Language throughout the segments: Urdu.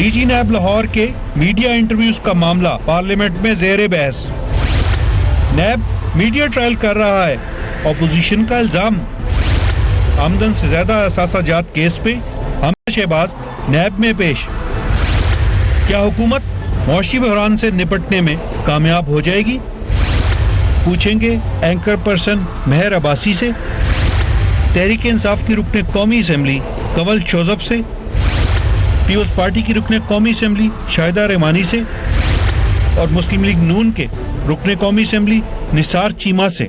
ڈی جی نیب لاہور کے میڈیا انٹرویوز کا معاملہ پارلیمنٹ میں زیر بحث. نیب میڈیا ٹرائل کر رہا ہے. اپوزیشن کا الزام. آمدن سے زیادہ اثاثہ جات کیس پہ حمزہ شہباز نیب میں پیش. کیا حکومت معاشی بحران سے نپٹنے میں کامیاب ہو جائے گی؟ پوچھیں گے اینکر پرسن مہر عباسی سے. تحریک انصاف کی رکن قومی اسمبلی کنول شوزب سے. پیپلز پارٹی کی رکن قومی اسمبلی شاہدہ رحمانی سے. اور مسلم لیگ نون کے رکن قومی اسمبلی نثار چیمہ سے.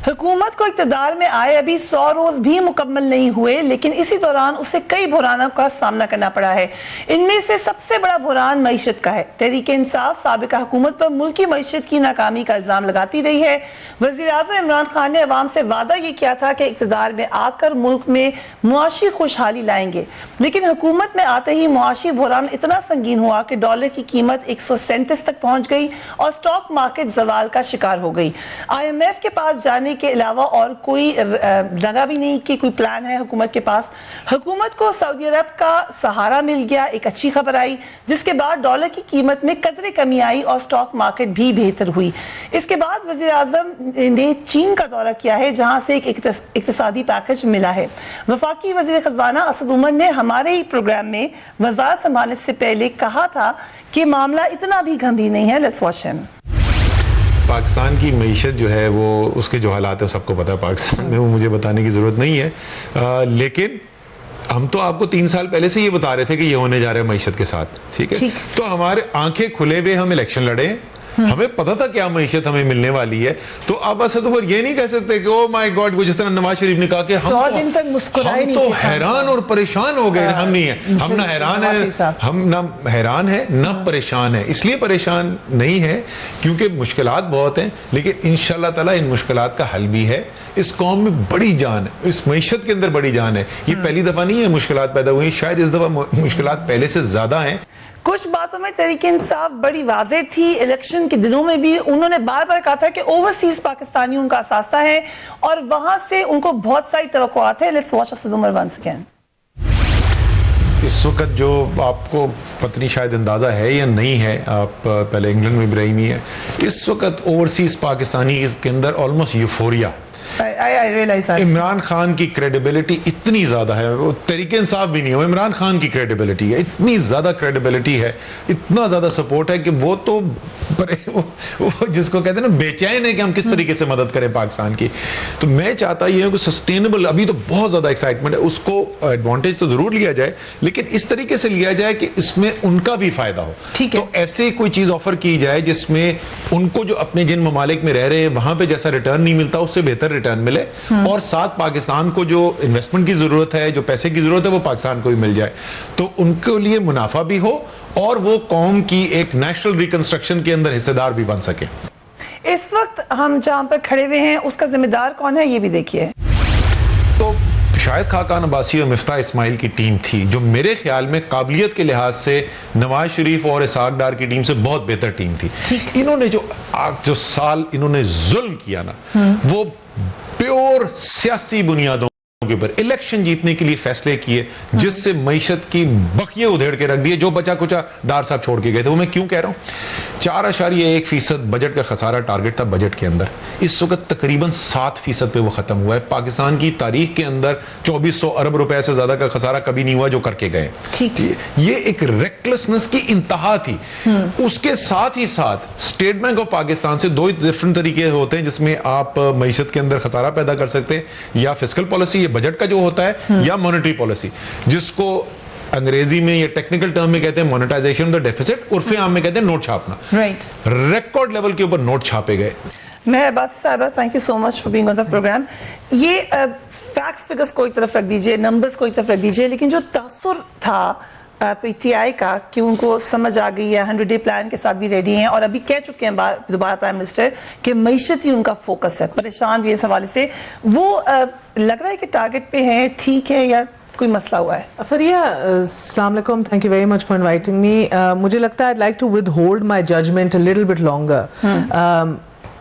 حکومت کو اقتدار میں آئے ابھی 100 روز بھی مکمل نہیں ہوئے، لیکن اسی دوران اسے کئی بحرانوں کا سامنا کرنا پڑا ہے. ان میں سے سب سے بڑا بحران معیشت کا ہے. تحریک انصاف سابقہ حکومت پر ملکی معیشت کی ناکامی کا الزام لگاتی رہی ہے. وزیر اعظم عمران خان نے عوام سے وعدہ یہ کیا تھا کہ اقتدار میں آ کر ملک میں معاشی خوشحالی لائیں گے، لیکن حکومت میں آتے ہی معاشی بحران اتنا سنگین ہوا کہ ڈالر کی قیمت 137 تک پہنچ گئی اور سٹاک مارکیٹ زوال کا شکار ہو گئی. IMF کے پاس جانے کے علاوہ اور کوئی لگا بھی نہیں کہ کوئی پلان ہے حکومت کے پاس. حکومت کو سعودی عرب کا سہارا مل گیا. ایک اچھی خبر آئی جس کے بعد ڈالر کی قیمت میں قدرے کمی آئی اور سٹاک مارکیٹ بھی بہتر ہوئی. اس کے بعد وزیر اعظم نے چین کا دورہ کیا ہے جہاں سے ایک اقتصادی پیکج ملا ہے. وفاقی وزیر خزانہ اسد عمر نے ہمارے ہی پروگرام میں وزارت سنبھالنے سے پہلے کہا تھا کہ معاملہ اتنا بھی گمبھیر نہیں ہے. لیٹس واچ ہم. پاکستان کی معیشت جو ہے وہ اس کے جو حالات ہیں سب کو پتہ ہے پاکستان میں، وہ مجھے بتانے کی ضرورت نہیں ہے. لیکن ہم تو آپ کو 3 سال پہلے سے یہ بتا رہے تھے کہ یہ ہونے جا رہا ہے معیشت کے ساتھ. ٹھیک ہے، تو ہمارے آنکھیں کھلے ہوئے ہم الیکشن لڑے، ہمیں پتہ تھا کیا معیشت ہمیں ملنے والی ہے. تو اب اسد عمر یہ نہیں کہہ سکتے کہ او مائی گاڈ، جس طرح نواز شریف نے کہا کہ ہم تو حیران اور پریشان ہو گئے. ہم نہیں ہیں، ہم نہ حیران ہیں، ہم نہ حیران ہیں نہ پریشان ہیں. اس لیے پریشان نہیں ہے کیونکہ مشکلات بہت ہیں، لیکن انشاءاللہ تعالی ان مشکلات کا حل بھی ہے. اس قوم میں بڑی جان ہے، اس معیشت کے اندر بڑی جان ہے. یہ پہلی دفعہ نہیں ہے مشکلات پیدا ہوئی، شاید اس دفعہ مشکلات پہلے سے زیادہ ہیں. کچھ باتوں میں تحریک انصاف بڑی واضح تھی. الیکشن کے دنوں میں بھی انہوں نے بار بار کہا تھا کہ اوورسیز پاکستانی ان کا اثاثہ ہے اور وہاں سے ان کو بہت ساری توقعات ہیں. Let's watch Asad Umar once again. اس وقت جو آپ کو پتنی شاید اندازہ ہے یا نہیں ہے، آپ پہلے انگلینڈ میں بھی رہی نہیں ہے، اس وقت اوورسیز پاکستانی کے اندر آلموسٹ یوفوریا. عمران خان کی کریڈیبلٹی اتنی زیادہ ہے، وہ تحریک انصاف بھی نہیں ہے، وہ عمران خان کی کریڈیبلٹی ہے، اتنی زیادہ کریڈیبلٹی ہے، اتنا زیادہ سپورٹ ہے کہ وہ تو جس کو کہتے ہیں نا بے چین ہے کہ ہم کس طریقے سے مدد کریں پاکستان کی. تو میں چاہتا یہ ہوں کہ سسٹینیبل، ابھی تو بہت زیادہ ایکسائٹمنٹ ہے، اس کو ایڈوانٹیج تو ضرور لیا جائے لیکن اس طریقے سے لیا جائے کہ اس میں ان کا بھی فائدہ ہو. تو ایسے کوئی چیز آفر کی جائے جس میں ان کو جو اپنے جن ممالک میں رہ رہے ہیں وہاں پہ جیسا ریٹرن نہیں ملتا اس سے بہتر ریٹرن ملے، اور ساتھ پاکستان کو جو انویسٹمنٹ کی ضرورت ہے، جو پیسے کی ضرورت ہے، وہ پاکستان کو بھی مل جائے تو ان کے لیے منافع بھی ہو اور وہ قوم کی ایک نیشنل ریکنسٹرکشن کے اندر حصے دار بھی بن سکے. اس وقت ہم جہاں پر کھڑے ہوئے ہیں اس کا ذمہ دار کون ہے یہ بھی دیکھیے. تو شاہد خاقان عباسی اور مفتاح اسماعیل کی ٹیم تھی جو میرے خیال میں قابلیت کے لحاظ سے نواز شریف اور اسحاق ڈار کی ٹیم سے بہت بہتر ٹیم تھی. انہوں نے جو سال انہوں نے ظلم کیا نا، وہ پیور سیاسی بنیادوں کے اوپر الیکشن جیتنے کے لیے فیصلے کیے جس سے معیشت کی بقیے ادھیڑ کے رکھ دیے. جو بچا کچا ڈار صاحب چھوڑ کے گئے تھے، وہ میں کیوں کہہ رہا ہوں، 4.1% بجٹ کا خسارہ ٹارگٹ تھا بجٹ کے اندر، اس وقت تقریباً 7% پہ وہ ختم ہوا ہے. پاکستان کی تاریخ کے اندر 2400 ارب روپے سے زیادہ کا خسارہ کبھی نہیں ہوا جو کر کے گئے. یہ ایک ریکلسنس کی انتہا تھی. اس کے ساتھ ہی ساتھ اسٹیٹ بینک آف پاکستان سے 2 ڈفرنٹ طریقے ہوتے ہیں جس میں آپ معیشت کے اندر خسارہ پیدا کر سکتے ہیں، یا فسکل پالیسی، یہ بجٹ کا جو ہوتا ہے، یا مانیٹری پالیسی جس کو انگریزی میں یا ٹیکنیکل ٹرم میں کہتے ہیں مونیٹائزیشن آف دا ڈیفیسٹ، عرف عام میں کہتے ہیں نوٹ چھاپنا. ریکارڈ لیول کے اوپر نوٹ چھاپے گئے. مہر عباسی صاحبہ، thank you so much for being on the programme. یہ فیکٹس فگرز کو ایک طرف رکھ دیجئے، نمبرز کو ایک طرف رکھ دیجئے، لیکن جو تاثر تھا پی ٹی آئی کا کہ ان کو سمجھ آ گئی ہے، 100 ڈے پلان کے ساتھ بھی ریڈی ہیں اور ابھی کہہ چکے ہیں دوبارہ پرائم منسٹر کہ معیشت ہی ان کا فوکس ہے، پریشان بھی اس حوالے سے. وہ لگ رہا ہے کہ ٹارگٹ پہ ہیں، ٹھیک ہے یا کوئی مسئلہ ہوا ہے. فریہ السلام علیکم, thank you very much for inviting me. مجھے لگتا ہے I'd like to withhold my judgment a little bit longer.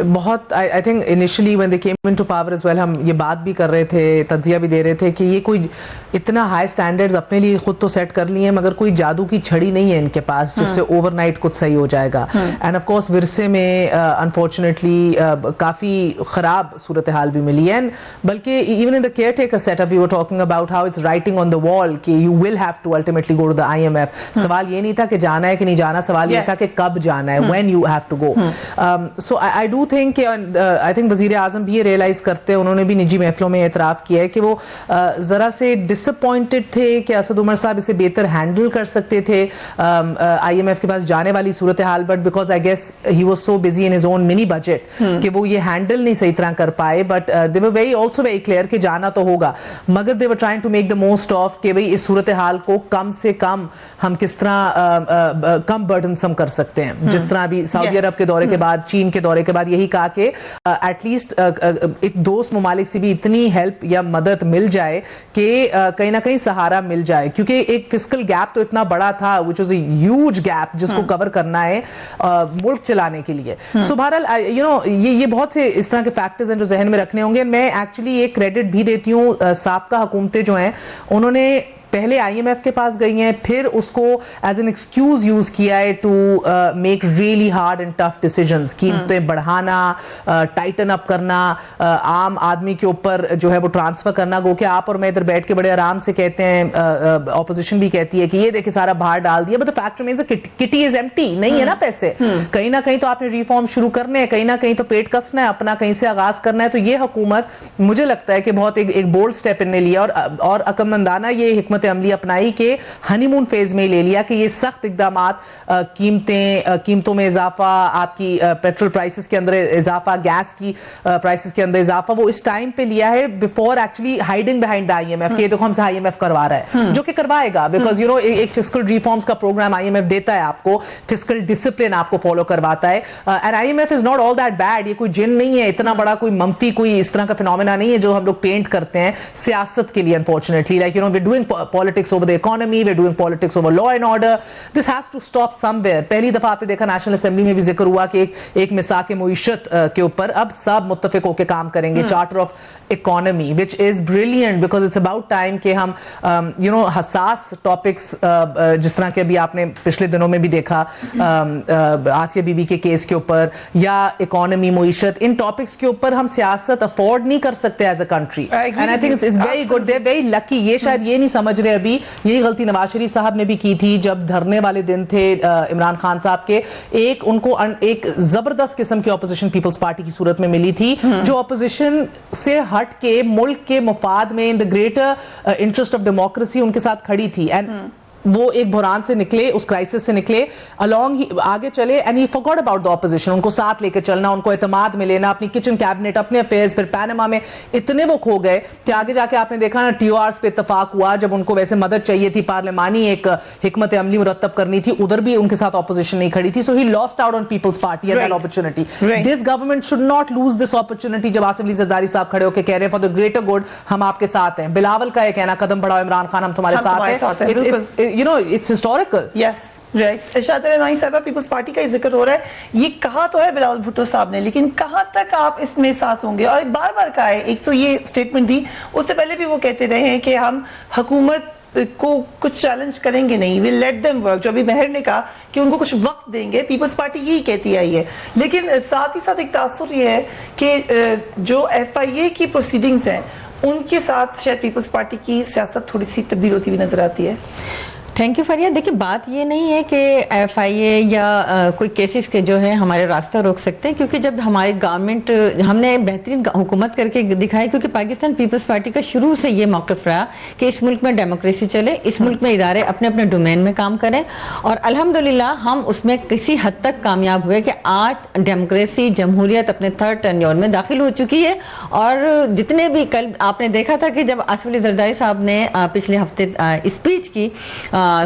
بہت I think initially when they came into power as well, ہم یہ بات بھی کر رہے تھے, تجزیہ بھی دے رہے تھے کہ یہ کوئی اتنا ہائی اسٹینڈرڈز اپنے لیے خود تو سیٹ کر لیے ہیں, مگر کوئی جادو کی چھڑی نہیں ہے ان کے پاس جس سے اوور نائٹ کچھ صحیح ہو جائے گا. اینڈ آف کورس ورثے میں انفارچونیٹلی کافی خراب صورتحال بھی ملی ہے. بلکہ even in the caretaker setup we were talking about how it's writing on the wall کہ you will have to ultimately go to the IMF. سوال یہ نہیں تھا کہ جانا ہے کہ نہیں جانا, سوال یہ تھا کہ کب جانا ہے, when you have to go. So I do think کہ آئی تھنک وزیر اعظم بھی یہ ریئلائز کرتے ہیں, انہوں نے بھی نجی محفلوں میں اعتراف کیا ہے کہ وہ ذرا سے ڈس اپوائنٹڈ تھے کہ اسد عمر صاحب اسے بہتر ہینڈل کر سکتے تھے IMF کے پاس جانے والی صورتحال, but because I guess he was so busy in his own mini budget کہ وہ یہ ہینڈل نہیں صحیح طرح کر پائے. But they were very also very clear کہ جانا تو ہوگا, مگر they were trying to make the most of کہ بھائی اس صورتحال کو کم سے کم ہم کس طرح کم برڈنسم کر سکتے ہیں. جس طرح ابھی سعودی عرب کے دورے کے بعد, چین کے دورے کے بعد یہی کہا کہ ایٹ لیسٹ ایک دوست ممالک سے بھی اتنی ہیلپ یا مدد مل جائے کہ کہیں نہ کہیں سہارا مل جائے, کیونکہ ایک فسکل گیپ تو اتنا بڑا تھا which was a huge gap جس کو کور کرنا ہے ملک چلانے کے لیے. سو بہرحال یو نو یہ بہت سے اس طرح کے فیکٹرز ہیں جو ذہن میں رکھنے ہوں گے. میں ایکچولی ایک کریڈٹ بھی دیتی ہوں سابقہ حکومتیں جو ہیں, انہوں نے پہلے IMF کے پاس گئی ہیں, پھر اس کو ایز این ایکسکیوز یوز کیا ہے to make really hard and tough decisions. قیمتیں بڑھانا, ٹائٹن اپ کرنا, عام آدمی کے اوپر جو ہے وہ ٹرانسفر کرنا. گو کہ آپ اور میں ادھر بیٹھ کے بڑے آرام سے کہتے ہیں, اپوزیشن بھی کہتی ہے کہ یہ دیکھیں سارا باہر ڈال دیا, بٹ the fact remains کٹی از ایمٹی. نہیں ہے نا پیسے, کہیں نہ کہیں تو آپ نے ریفارم شروع کرنے ہیں, کہیں نہ کہیں تو پیٹ کسنا ہے اپنا, کہیں سے آغاز کرنا ہے. تو یہ حکومت مجھے لگتا ہے کہ بہت ایک بولڈ اسٹیپ ان نے لیا اور عقلمندانہ یہ حکمت عملی اپنائی کہ ہنی مون فیز میں لے لیا کہ یہ سخت اقدامات, قیمتوں میں اضافہ, آپ کی پیٹرول پرائسز کے اندر اضافہ, گیس کی پرائسز کے اندر اضافہ, وہ اس ٹائم پہ لیا ہے before actually hiding behind IMF کہ دیکھو ہم سے IMF کروا رہا ہے, جو کہ کروائے گا بیکاز یو نو ایک فسکل ریفارمز کا پروگرام IMF دیتا ہے آپ کو, فسکل ڈسپلن آپ کو فالو کرواتا ہے. And IMF is not all that bad, یہ کوئی جن نہیں ہے, اتنا بڑا کوئی منفی کوئی اس طرح کا فینومینا نہیں ہے جو ہم لوگ پینٹ کرتے ہیں سیاست کے لیے. Unfortunately like you know we doing politics over the economy, we're doing politics over law and order. This has to stop somewhere. پہلی دفعہ آپ نے دیکھا نیشنل اسمبلی میں بھی ذکر ہوا کہ ایک مساق معیشت کے اوپر اب سب متفق ہو کے کام کریں گے, charter of economy, which is brilliant because it's about time کہ ہم you know حساس ٹاپکس جس طرح کہ ابھی آپ نے پچھلے دنوں میں بھی دیکھا آسیہ بی بی کے کیس کے اوپر یا اکانومی معیشت, ان ٹاپکس کے اوپر ہم سیاست افورڈ نہیں کر سکتے as a country. And I think it's very good, they very lucky. یہ شاید یہ نہیں سمجھ رہے ابھی, یہی غلطی نواز شریف صاحب نے بھی کی تھی جب دھرنے والے دن تھے عمران خان صاحب کے. ان کو ایک زبردست قسم کی اپوزیشن پیپلز پارٹی کی صورت میں ملی تھی جو اپوزیشن سے ہٹ کے ملک کے مفاد میں in the greater interest of democracy ان کے ساتھ کھڑی تھی. اینڈ وہ ایک بحران سے نکلے, اس کرائسس سے نکلے, آگے چلے, and he forgot about the opposition. ان کو ساتھ لے کے چلنا, ان کو اعتماد میں لینا, اپنی کچن کیبنٹ, اپنے افیئرز. پھر پیناما میں اتنے وہ کھو گئے کہ آگے جا کے آپ نے دیکھا نا TORs پہ اتفاق ہوا جب ان کو ویسے مدد چاہیے تھی, پارلیمانی ایک حکمت عملی مرتب کرنی تھی, ادھر بھی ان کے ساتھ اپوزیشن نہیں کھڑی تھی. So he lost out on Peoples Party and that opportunity. This government should not lose this opportunity. جب آصف علی زرداری صاحب کھڑے ہو کے کہہ رہے ہیں فار دی گریٹر گڈ ہم آپ کے ساتھ ہیں. بلاول کا یہ کہنا قدم بڑھاؤ عمران خان ہم تمہارے ساتھ ہیں, you know it's historical. Yes, right. Irshad Rehmani صاحبہ, پیپلز پارٹی کا ذکر ہو رہا ہے, یہ کہا تو ہے بلاول بھٹو صاحب نے, لیکن کہاں تک آپ اس میں ساتھ ہوں گے؟ اور بار بار کہا ہے, ایک تو یہ سٹیٹمنٹ دی, اس سے پہلے بھی وہ کہتے رہے ہیں کہ ہم حکومت کو کچھ چیلنج کریں گے نہیں, we'll let them work. جو ابھی مہر نے کہا کہ ان کو کچھ وقت دیں گے, پیپلز پارٹی یہی کہتی آئی ہے. لیکن ساتھ ہی ساتھ ایک تاثر یہ ہے کہ جو FIA کی پروسیڈنگز ہیں ان کے ساتھ شاید پیپلز پارٹی کی سیاست تھوڑی سی تبدیل ہوتی ہوئی نظر آتی ہے. Thank you Fariha. دیکھیں بات یہ نہیں ہے کہ FIA یا کوئی کیسز کے جو ہے ہمارے راستہ روک سکتے ہیں, کیونکہ جب ہماری گورنمنٹ, ہم نے بہترین حکومت کر کے دکھائی, کیونکہ پاکستان پیپلز پارٹی کا شروع سے یہ موقف رہا کہ اس ملک میں ڈیموکریسی چلے, اس ملک میں ادارے اپنے اپنے ڈومین میں کام کریں, اور الحمدللہ ہم اس میں کسی حد تک کامیاب ہوئے کہ آج ڈیموکریسی, جمہوریت اپنے 3rd ٹرنیور میں داخل ہو چکی ہے. اور جتنے بھی کل آپ نے دیکھا تھا کہ جب آصف علی زرداری صاحب نے پچھلے ہفتے اسپیچ کی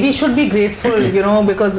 we should be grateful, you know, because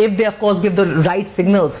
if they of course give the right signals.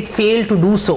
It failed to do so,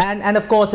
and of course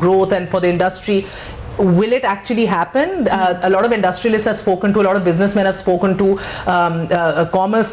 growth and for the industry. Will it actually happen? A lot of industrialists have spoken to, a lot of businessmen have spoken to, commerce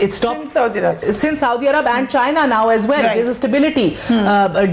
it's since Saudi Arab and China now as well, there's a stability.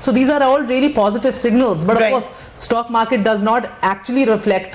So these are all really positive signals. But of course, stock market does not actually reflect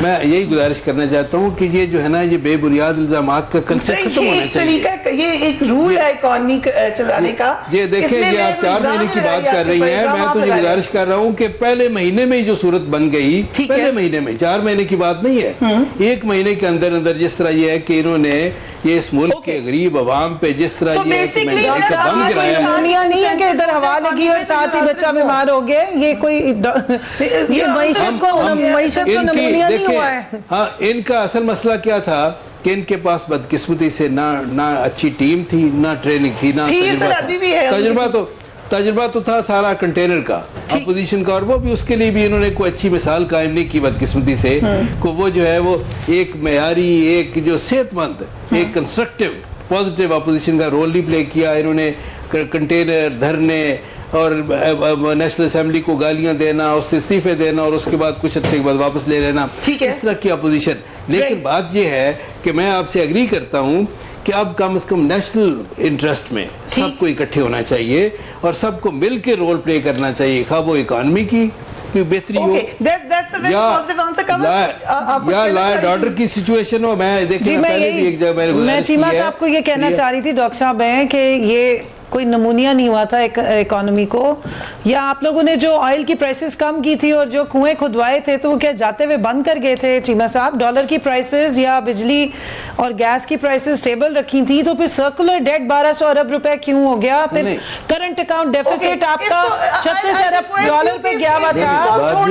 میں یہی گزارش کرنا چاہتا ہوں کہ یہ جو ہے نا یہ بے بنیاد الزامات کا کنسپٹ ختم ہونا چاہیے. یہ ایک رول ہے اکانومی چلانے کا. یہ دیکھیں یہ آپ 4 مہینے کی بات کر رہی ہیں, میں تو یہ گزارش کر رہا ہوں کہ پہلے مہینے میں جو صورت بن گئی, پہلے مہینے میں, 4 مہینے کی بات نہیں ہے, 1 مہینے کے اندر اندر جس طرح یہ ہے کہ انہوں نے یہ اس ملک کے غریب عوام پہ جس طرح یہ مہنگائی کا دم گرایا ہے. دنیا نہیں ہے کہ ادھر ہوا لگی اور ساتھ ہی بچہ بیمار ہو گیا, یہ کوئی یہ معیشت کو نمونیا نہیں ہوا ہے. ہاں, ان کا اصل مسئلہ کیا تھا کہ ان کے پاس بدقسمتی سے نہ اچھی ٹیم تھی, نہ ٹریننگ تھی, نہ تجربہ تو تھا سارا کنٹینر کا, اپوزیشن کا, اور وہ بھی اس کے لیے بھی انہوں نے کوئی اچھی مثال قائم نہیں کی بدقسمتی سے, کہ وہ جو ہے وہ ایک معیاری, ایک جو صحت مند, ایک کنسٹرکٹیو پازیٹیو اپوزیشن کا رول نہیں پلے کیا. انہوں نے کنٹینر, دھرنے اور نیشنل اسمبلی کو گالیاں دینا, اس سے استعفے دینا, اور اس کے بعد کچھ عرصے کے بعد واپس لے لینا, اس طرح کی اپوزیشن. لیکن بات یہ ہے کہ میں آپ سے اگری کرتا ہوں کہ اب کم از کم نیشنل انٹرسٹ میں سب کو اکٹھے ہونا چاہیے اور سب کو مل کے رول پلے کرنا چاہیے, خواہ وہ اکانومی کی کوئی بہتری ہو یا لا اینڈ آرڈر کی سچویشن ہو. میں دیکھیں پہلے بھی ایک جگہ میں نے گزارش کی ہے, چیمہ صاحب کو یہ کہنا چاہ رہی تھی ڈاکٹر صاحب ہیں کہ یہ کوئی نمونیہ نہیں ہوا تھا اکانومی کو, یا آپ لوگوں نے جو آئل کی پرائسز کم کی تھی اور جو کنویں کھدوائے تھے تو وہ کیا جاتے ہوئے بند کر گئے تھے چیمہ صاحب؟ ڈالر کی پرائسز یا بجلی اور گیس کی پرائسز سٹیبل رکھی تھی, تو پھر سرکولر ڈیٹ 1200 ارب روپے کیوں ہو گیا؟ پھر کرنٹ اکاؤنٹ ڈیفیسٹ آپ کا 36 ارب ڈالر پہ گیا ہوا تھا.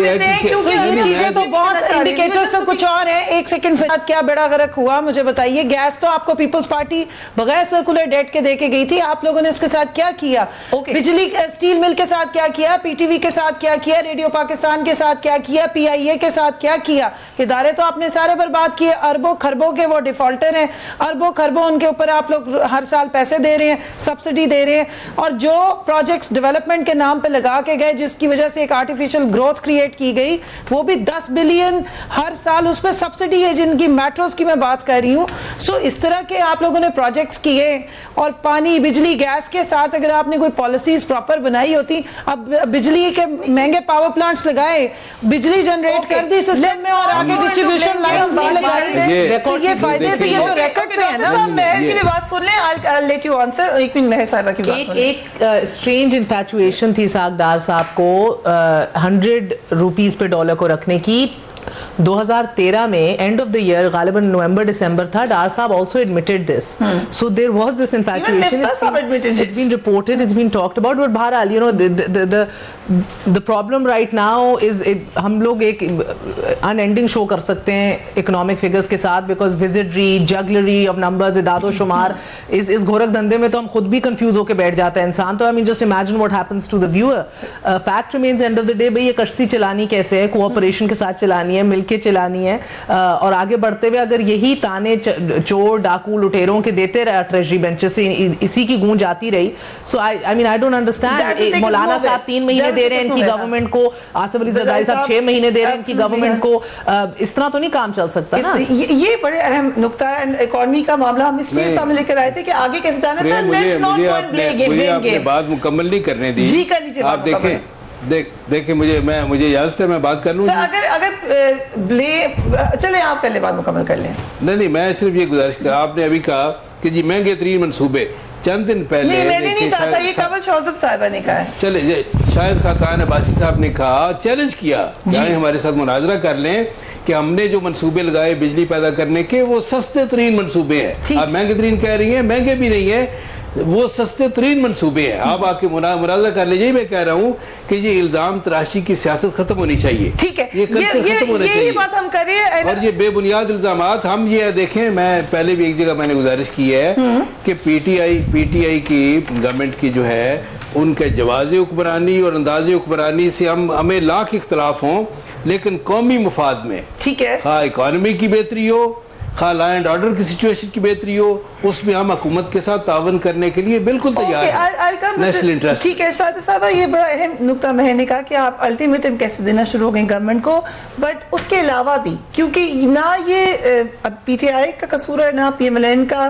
یہ چیزیں تو بہت انڈیکیٹرز تو کچھ اور ہیں. ایک سیکنڈ کیا بڑا غرق ہوا مجھے بتائیے. گیس تو آپ کو پیپلز پارٹی بغیر سرکولر ڈیٹ کے دے کے گئی تھی, آپ لوگوں نے اس کے ساتھ کیا کیا؟ بجلی اسٹیل مل کے ساتھ کیا کیا, پی ٹی وی کے ساتھ کیا کیا, ریڈیو پاکستان کے ساتھ کیا کیا, پی آئی اے کے ساتھ کیا کیا؟ ادارے تو آپ نے سارے برباد کیے, اربوں خربوں کے وہ ڈیفالٹر ہیں, اربوں خربوں ان کے اوپر آپ لوگ ہر سال پیسے دے رہے ہیں, سبسڈی دے رہے ہیں, اور جو پروجیکٹس ڈیولپمنٹ کے نام پہ لگا کے گئے جس کی وجہ سے ایک آرٹیفیشل گروتھ کریٹ کی گئی, وہ بھی 10 بلین ہر سال اس پہ سبسڈی ہے, جن کی میٹروز کی میں بات کر رہی ہوں. سو اس طرح کے آپ لوگوں نے پروجیکٹس کیے, اور پانی, بجلی, گیس کے ساتھ اگر آپ نے کوئی پالیسیز پراپر بنائی ہوتی, اب بجلی کے مہنگے پاور پلانٹس لگائے, بجلی جنریٹ کر دی سسٹم میں, اور آگے ڈسٹریبیوشن لائنز لگائی دیں, تو یہ فائدے تو یہ تو ریکارڈ پہ ہے نا. مہر کی بھی بات سن لیں, I'll let you answer. ایک منٹ مہر صاحبہ کی بات سن لیں. ایک اسٹرینج انفیچویشن تھی ساکھدار صاحب کو 100 روپیز پہ ڈالر کو رکھنے کی. 2013 میں اینڈ آف دا ایئر غالباً نومبر دسمبر تھا, ڈار صاحب also admitted this. So there was this infatuation. It's been reported, it's been talked about, but بہرحال you know the problem right now is ہم لوگ ایک unending show کر سکتے ہیں economic figures کے ساتھ, because wizardry, jugglery of numbers, اعداد و شمار, اس گھورک دھندے میں تو ہم خود بھی confuse ہو کے بیٹھ جاتا ہے انسان. تو I mean just imagine what happens to the viewer. Fact remains end of the day, بھئی یہ کشتی چلانی کیسے ہے, کوآپریشن کے ساتھ چلانی ہے, مل کے چلانی ہے, اور آگے بڑھتے ہوئے اگر یہی تانے چور ڈاکو لٹیروں کے دیتے رہا ٹریجری بینچز سے, اسی کی گونج آتی رہی. سو I mean I don't understand. مولانا صاحب 3 مہینے دے رہے ہیں ان کی گورنمنٹ کو, آصف علی زرداری صاحب 6 مہینے دے رہے ہیں ان کی گورنمنٹ کو, اس طرح تو نہیں کام چل سکتا نا. یہ بڑے اہم نقطہ ہے اکانومی کا معاملہ, ہم اس لیے سامنے لے کر آئے تھے کہ آگے کیسے جانا ہے. مجھے اپنی بات مکمل نہیں کرنے دی. جی کر لیجیے. آپ دیکھیں مجھے اجازت ہے میں بات کر لوں. اگر چلیں آپ کر لیں, بات مکمل کر لیں. نہیں میں صرف یہ گزارش کر, آپ نے ابھی کہا کہ جی مہنگے ترین منصوبے, چند دن پہلے میں نے نہیں کہا تھا, یہ کابل شوزف صاحبہ نے کہا ہے. چلے شاہد خاقان عباسی صاحب نے کہا, چیلنج کیا, جائیں ہمارے ساتھ مناظرہ کر لیں کہ ہم نے جو منصوبے لگائے بجلی پیدا کرنے کے وہ سستے ترین منصوبے ہیں. آپ مہنگے ترین کہہ رہی ہیں, مہنگے بھی نہیں ہیں, وہ سستے ترین منصوبے ہیں. آپ آ کے مناظرہ کر لیجیے. میں کہہ رہا ہوں کہ یہ الزام تراشی کی سیاست ختم ہونی چاہیے. ٹھیک ہے, یہ کلچر ختم ہونا چاہیے. بات ہم کر رہے ہیں. اور یہ بے بنیاد الزامات, ہم یہ دیکھیں, میں پہلے بھی ایک جگہ میں نے گزارش کی ہے کہ پی ٹی آئی کی گورنمنٹ کی جو ہے ان کے جواز حکمرانی اور انداز حکمرانی سے ہمیں لاکھ اختلاف ہوں, لیکن قومی مفاد میں, ٹھیک ہے, ہاں اکانومی کی بہتری ہو, خواہ لا اینڈ آرڈر کی سچویشن کی بہتری ہو, اس میں ہم حکومت کے ساتھ تعاون کرنے کے لیے بالکل تیار ہیں. National interest. ٹھیک ہے شاہد صاحبہ, یہ بڑا اہم نقطہ میں نے کہا کہ آپ الٹیمیٹم کیسے دینا شروع ہو گئے گورنمنٹ کو, بٹ اس کے علاوہ بھی کیونکہ نہ یہ پی ٹی آئی کا قصور ہے, نہ پی ایم ایل این کا,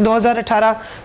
2018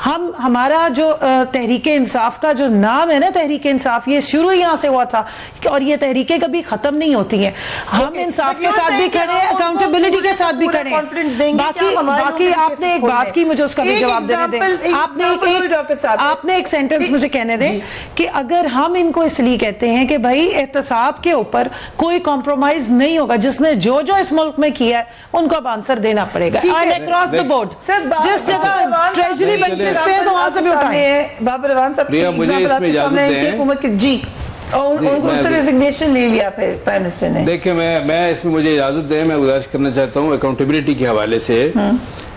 ہمارا جو تحریک انصاف کا جو نام ہے نا تحریک انصاف, یہ شروع ہی یہاں سے ہوا تھا اور یہ تحریکیں کبھی ختم نہیں ہوتی ہیں. ہم انصاف کے ساتھ بھی کھڑے ہیں, اکاؤنٹیبلٹی کے ساتھ بھی کھڑے ہیں. باقی آپ نے ایک بات کی, مجھے اس کا بھی جواب دینے دیں. آپ نے ایک سینٹنس مجھے کہنے دیں کہ اگر ہم ان کو اس لیے کہتے ہیں کہ بھائی احتساب کے اوپر کوئی کمپرومائز نہیں ہوگا, جس نے جو اس ملک میں کیا ہے ان کو اب آنسر دینا پڑے گا اکراس دا بورڈ, جس جگہ ٹریجری بینچز پہ تو وہاں سے بھی اٹھائیں. بابر روان صاحب مجھے اس میں اجازت دیں, حکومت کی جی اور ان کو سے ریزگنیشن لے لیا پھر پرائم منسٹر نے. دیکھیں میں اس میں مجھے اجازت دیں, میں گزارش کرنا چاہتا ہوں اکاؤنٹیبلٹی کے حوالے سے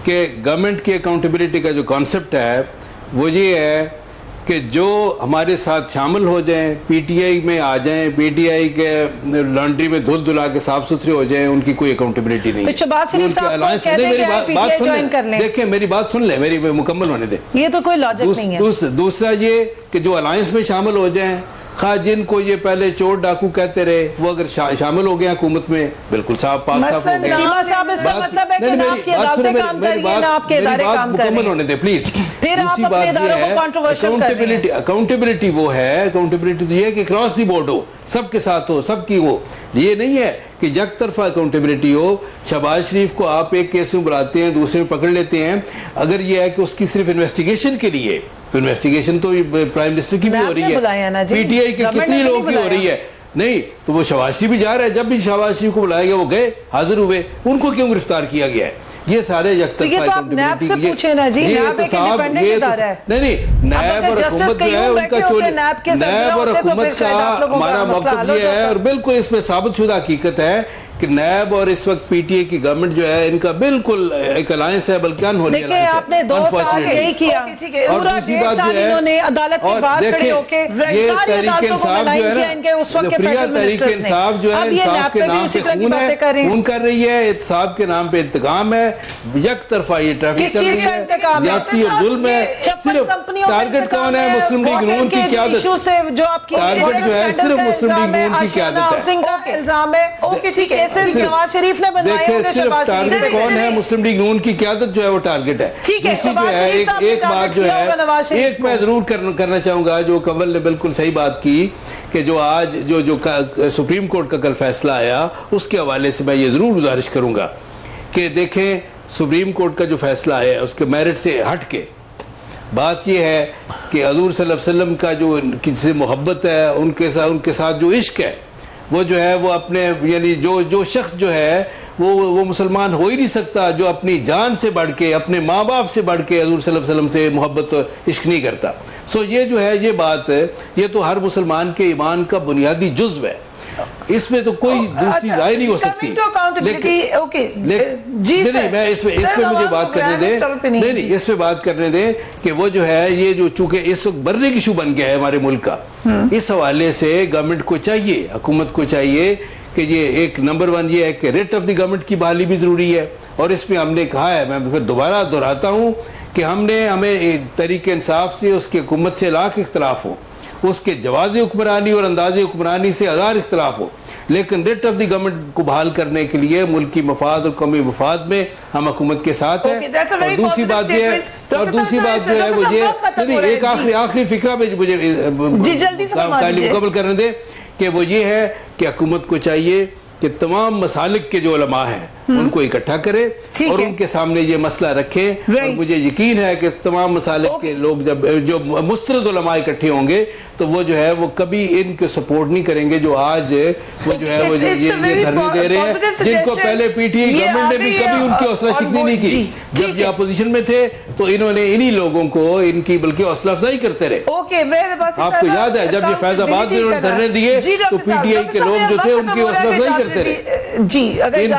کہ گورنمنٹ کی اکاؤنٹیبلٹی کا جو کانسیپٹ ہے وہ یہ ہے کہ جو ہمارے ساتھ شامل ہو جائیں, پی ٹی آئی میں آ جائیں, پی ٹی آئی کے لانڈری میں دھل دھلا کے صاف ستھرے ہو جائیں, ان کی کوئی اکاؤنٹیبلٹی نہیں ہے. دیکھیں میری بات سن لیں, میری مکمل ہونے دیں. یہ تو کوئی لاجک نہیں ہے. دوسرا یہ کہ جو الائنس میں شامل ہو جائیں, خواہ جن کو یہ پہلے چور ڈاکو کہتے رہے, وہ اگر شامل ہو گئے حکومت میں بالکل صاف پاک صاف ہو گئے. میری بات مکمل ہونے دیں پلیز. دوسری بات یہ ہے اکاؤنٹیبلٹی وہ ہے, اکاؤنٹیبلٹی تو یہ ہے کہ کراس دی بورڈ ہو, سب کے ساتھ ہو, سب کی ہو. یہ نہیں ہے کہ یک طرفہ اکاؤنٹیبلٹی ہو. شہباز شریف کو آپ ایک کیس میں بلاتے ہیں, دوسرے میں پکڑ لیتے ہیں. اگر یہ ہے کہ اس کی صرف انویسٹیگیشن کے لیے, تو انویسٹیگیشن تو پرائم منسٹر کی بھی ہو رہی ہے, پی ٹی آئی کی کتنی لوگوں کی ہو رہی ہے. نہیں تو وہ شہباز شریف بھی جا رہا ہے, جب بھی شہباز شریف کو بلایا گیا وہ گئے, حاضر ہوئے, ان کو کیوں گرفتار کیا گیا ہے؟ یہ سارے یک طرفہ اکاؤنٹیبلٹی, نیب اور حکومت جو ہے ان کا نیب اور حکومت کا ہمارا موقف یہ ہے, اور بالکل اس میں ثابت شدہ حقیقت ہے کہ نیب اور اس وقت پی ٹی اے کی گورنمنٹ جو ہے ان کا بالکل ایک الائنس ہے, بلکہ انہولی الائنس ہے. آپ نے 2 سال یہی کیا, اور دوسری بات جو ہے, اور دیکھیں یہ تحریک انصاف جو ہے نا, تحریک انصاف جو ہے انصاف کے نام پہ خون ہے, خون کر رہی ہے, احتساب کے نام پہ انتقام ہے, یک طرفہ یہ ٹریفک چل رہی ہے, زیادتی اور ظلم ہے. صرف ٹارگٹ کون ہے؟ مسلم لیگ نون کی قیادت. ٹارگٹ جو ہے صرف مسلم لیگ نون کی قیادت ہے. نواز شریف نے دیکھیں صرف ٹارگٹ کون ہے؟ مسلم لیگ نون کی قیادت جو ہے وہ ٹارگٹ ہے. دوسری جو ہے ایک بات جو ہے, ایک میں ضرور کرنا چاہوں گا, جو کنول نے بالکل صحیح بات کی کہ جو آج جو سپریم کورٹ کا کل فیصلہ آیا اس کے حوالے سے میں یہ ضرور گزارش کروں گا کہ دیکھیں سپریم کورٹ کا جو فیصلہ آیا اس کے میرٹ سے ہٹ کے بات یہ ہے کہ حضور صلی اللہ علیہ وسلم کا جو کسی سے محبت ہے, ان کے ساتھ جو عشق ہے, وہ جو ہے وہ اپنے یعنی جو شخص جو ہے وہ مسلمان ہو ہی نہیں سکتا جو اپنی جان سے بڑھ کے, اپنے ماں باپ سے بڑھ کے حضور صلی اللہ علیہ وسلم سے محبت و عشق نہیں کرتا. سو یہ جو ہے یہ بات ہے, یہ تو ہر مسلمان کے ایمان کا بنیادی جزو ہے, اس میں تو کوئی دوسری رائے نہیں ہو سکتی. نہیں میں اس میں مجھے بات کرنے دیں, نہیں اس میں بات کرنے دیں کہ وہ جو ہے یہ جو چونکہ اس وقت برنے کی ایشو بن گیا ہے ہمارے ملک کا, اس حوالے سے گورنمنٹ کو چاہیے, حکومت کو چاہیے کہ یہ ایک نمبر 1 یہ ہے کہ ریٹ آف دی گورنمنٹ کی بحالی بھی ضروری ہے. اور اس میں ہم نے کہا ہے, میں پھر دوبارہ دہراتا ہوں کہ ہمیں تحریک انصاف سے, اس کی حکومت سے لاکھ اختلاف ہو, اس کے جواز حکمرانی اور انداز حکمرانی سے 1000 اختلاف ہو, لیکن ریٹ آف دی گورنمنٹ کو بحال کرنے کے لیے ملکی مفاد اور قومی مفاد میں ہم حکومت کے ساتھ ہیں. اور دوسری بات یہ ہے, اور دوسری بات جو ہے وہ یہ, ایک آخری فکرہ میں مجھے مکمل کرنے دیں کہ وہ یہ ہے کہ حکومت کو چاہیے کہ تمام مسالک کے جو علماء ہیں ان کو اکٹھا کریں اور ان کے سامنے یہ مسئلہ رکھیں. اور مجھے یقین ہے کہ تمام مسالک کے لوگ جب جو مستند علماء اکٹھے ہوں گے تو وہ جو ہے وہ کبھی ان کے سپورٹ نہیں کریں گے جو آج وہ جو ہے وہ یہ دھرنے دے رہے ہیں, جن کو پہلے پی ٹی آئی گورنمنٹ نے بھی کبھی ان کی حوصلہ چکنی نہیں کی. جب یہ اپوزیشن میں تھے تو انہوں نے انہی لوگوں کو ان کی بلکہ حوصلہ افزائی کرتے رہے. آپ کو یاد ہے جب یہ فیض آباد میں انہوں نے دھرنے دیے تو پی ٹی آئی کے لوگ جو تھے ان کی حوصلہ افزائی کرتے رہے. ان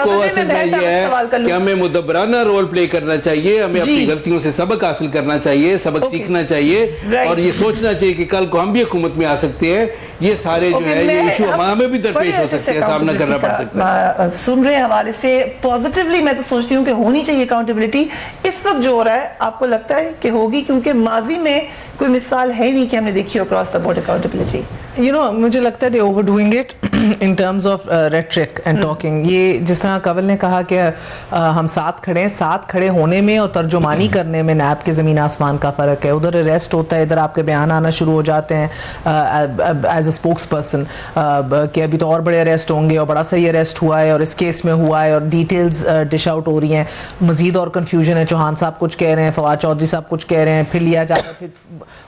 کو اصل میں یہ ہے کہ ہمیں مدبرانہ رول پلے کرنا چاہیے, ہمیں اپنی غلطیوں سے سبق حاصل کرنا چاہیے, سبق سیکھنا چاہیے, اور یہ سوچنا چاہیے کہ کل کو ہم بھی حکومت میں آ سکتے ہیں. یہ سارے جو ہے یہ ایشو ہمیں بھی درپیش ہو سکتے ہیں, سامنا کرنا پڑ سکتا ہے. سن رہے حوالے سے پازیٹیولی میں تو سوچتی ہوں کہ ہونی چاہیے اکاؤنٹیبلٹی. اس وقت جو ہو رہا ہے آپ کو لگتا ہے کہ ہوگی؟ کیونکہ ماضی میں کوئی مثال ہے نہیں کہ ہم نے دیکھی ہو اکراس دا بورڈ اکاؤنٹیبلٹی. مجھے لگتا ہے they overdoing it. in terms of rhetoric and talking, یہ جس طرح کنول نے کہا کہ ہم ساتھ کھڑے ہیں, ساتھ کھڑے ہونے میں اور ترجمانی کرنے میں نیب کے زمین آسمان کا فرق ہے. ادھر اریسٹ ہوتا ہے, ادھر آپ کے بیان آنا شروع ہو جاتے ہیں ایز اے اسپوکس پرسن کہ ابھی تو اور بڑے اریسٹ ہوں گے اور بڑا صحیح اریسٹ ہوا ہے اور اس کیس میں ہوا ہے اور ڈیٹیلز ڈش آؤٹ ہو رہی ہیں. مزید اور کنفیوژن ہے, چوہان صاحب کچھ کہہ رہے ہیں, فواد چودھری صاحب کچھ کہہ رہے ہیں, پھر لیا جاتا ہے, پھر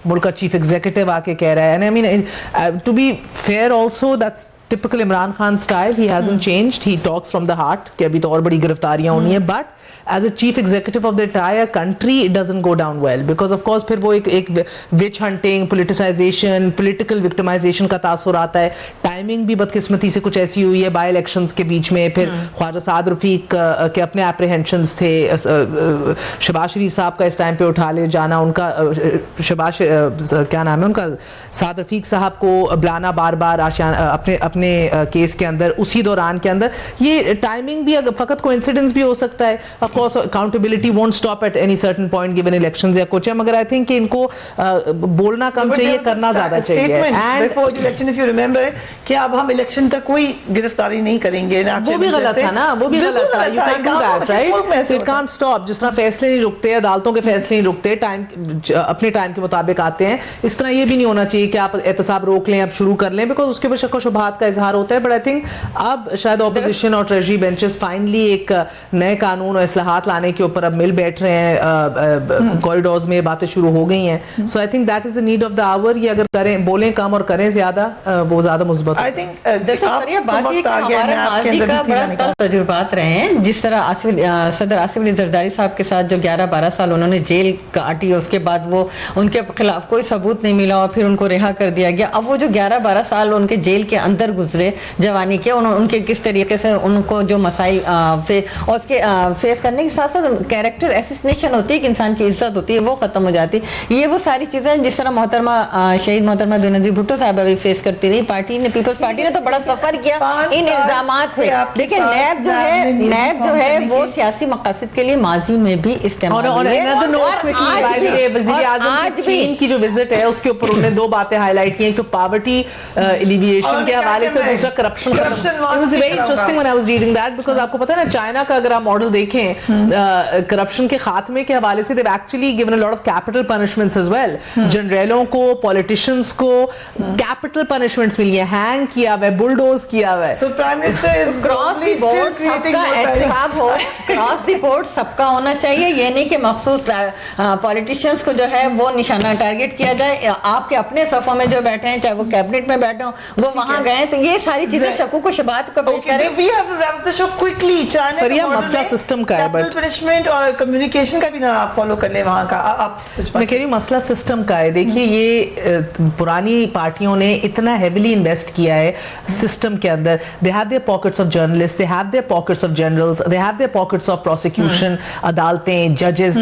ملک کا چیف ایگزیکٹو آ کے کہہ رہا ہے. And I mean, to be fair also, that's typical Imran Khan style. He hasn't changed. He talks from the heart کہ ابھی تو اور بڑی گرفتاریاں ہونی ہیں, but as a chief executive of the entire country it doesn't go down well because of course پھر وہ ایک witch hunting, politicization, political victimization کا تاثر آتا ہے. ٹائمنگ بھی بدقسمتی سے کچھ ایسی ہوئی ہے بائی الیکشنز کے بیچ میں. پھر خواجہ سعد رفیق کے اپنے اپریہنشنز تھے, شہباز شریف صاحب کا اس ٹائم پہ اٹھا لے جانا, ان کا شہباز کیا نام ہے ان کا, سعد رفیق صاحب کو بلانا بار بار اپنے کیس کے اندر اسی دوران کے اندر. یہ ٹائمنگ بھی فقط کوئنسیڈنس بھی ہو سکتا ہے. Of course accountability won't stop at any certain point given elections یا کچھ ہے, مگر آئی تھنک کہ ان کو بولنا کم چاہیے, کرنا زیادہ چاہیے. Before the election if you remember کہ اب ہم الیکشن تک کوئی گرفتاری نہیں کریں گے. وہ بھی غلط تھا نا, وہ بھی غلط تھا. You can do that right, it can't stop. جس طرح فیصلے نہیں رکتے, عدالتوں کے فیصلے نہیں رکتے, ٹائم اپنے ٹائم کے مطابق آتے ہیں, اس طرح یہ بھی نہیں ہونا چاہیے کہ آپ احتساب روک لیں اب شروع کر لیں, بیکاز اس کے اوپر شک و شبہات کا اظہار ہوتا ہے. بٹ آئی تھنک اب شاید اپوزیشن اور ٹریجری بینچز فائنلی ایک نئے قانون اور اصلاحات لانے کے اوپر اب مل بیٹھ رہے ہیں, کوریڈورز میں باتیں شروع ہو گئی ہیں. So I think that is the need of the hour. یہ اگر کریں, بولیں کم اور کریں زیادہ, وہ زیادہ مثبت. آئی تھنک تجربات رہے ہیں, جس طرح صدر آصف علی زرداری صاحب کے ساتھ جو 11-12 سال انہوں نے جیل کاٹی, اس کے بعد وہ ان کے خلاف کوئی ثبوت نہیں ملا اور پھر ان کو رہا کر دیا گیا. اب وہ جو 11-12 سال ان کے جیل کے اندر گزرے جوانی کے, ان کے کس طریقے سے ان کو جو مسائل اور اس کے فیس کرنے کے ساتھ ساتھ کیریکٹر ایسیسنیشن ہوتی ہے کہ انسان کی عزت ہوتی ہے, وہ ختم ہو جاتی. یہ وہ ساری چیزیں جس طرح محترمہ شہید محترمہ بینظیر بھٹو صاحبہ بھی فیس کرتی رہی. پارٹی نے, پیپلز پارٹی نے تو بڑا سفر کیا ان الزامات پہ. لیکن نیب جو ہے وہ سیاسی مقاصد کے لیے ماضی میں بھی استعمال ہوئی ہے. وزیر اعظم کی جو وزٹ ہے اس کے اوپر انہوں نے 2 باتیں ہائی لائٹ کی. ایک تو پاورٹی ایلیویشن کے حوالے سے, دوسرا corruption. It was very interesting when I was reading that because آپ کو پتا ہے نا, چائنا کا اگر آپ ماڈل دیکھیں کرپشن کے خاتمے کے حوالے سے, they've actually given a lot of capital punishments as well. جنرلوں کو, پولیٹیشنز کو capital punishments ملی ہیں, ہینگ کیا ہوا ہے, بلڈوز کیا ہوا ہے. So Prime Minister is probably still creating more across the board سب کا ہونا چاہیے. یہ نہیں کہ مخصوص پولیٹیشینس کو جو ہے وہ نشانہ ٹارگیٹ کیا جائے. آپ کے اپنے صفوں میں جو بیٹھے ہیں, چاہے وہ کیبنٹ میں بیٹھے ہوں, وہ وہاں گئے, تو یہ ساری چیزیں شکوک و شبہات کو پیش کریں. We have to wrap the show quickly. سر یہ مسئلہ سسٹم کا ہے, capital punishment اور کمیونیکیشن کا بھی نہ فالو کر لیں وہاں کا. میں کہہ رہی ہوں مسئلہ سسٹم کا ہے. دیکھیے یہ پرانی پارٹیوں نے اتنا ہیویلی انویسٹ کیا ہے سسٹم کے اندر. they have their pockets of journalists, they have their pockets of generals, they have their pockets of prosecution, عدالتیں, judges,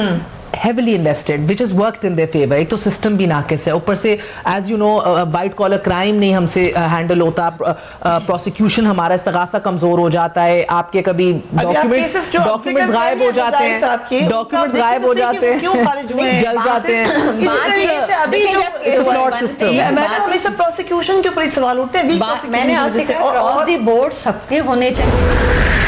heavily invested which has worked in their favor. ایک تو سسٹم بھی ناقص ہے, اوپر سے as you know white collar crime نہیں ہم سے ہینڈل ہوتا, پروسیکیوشن ہمارا استغاثہ کمزور ہو جاتا ہے. آپ کے کبھی ڈاکیومنٹس غائب ہو جاتے ہیں, ڈاکیومنٹس غائب ہو جاتے ہیں, جل جاتے ہیں. ہمیشہ پروسیکیوشن کے اوپر ہی سوال اٹھتے ہیں. میں نے آپ سے کہا کراس دی بورڈ سب کے ہونے چاہیے.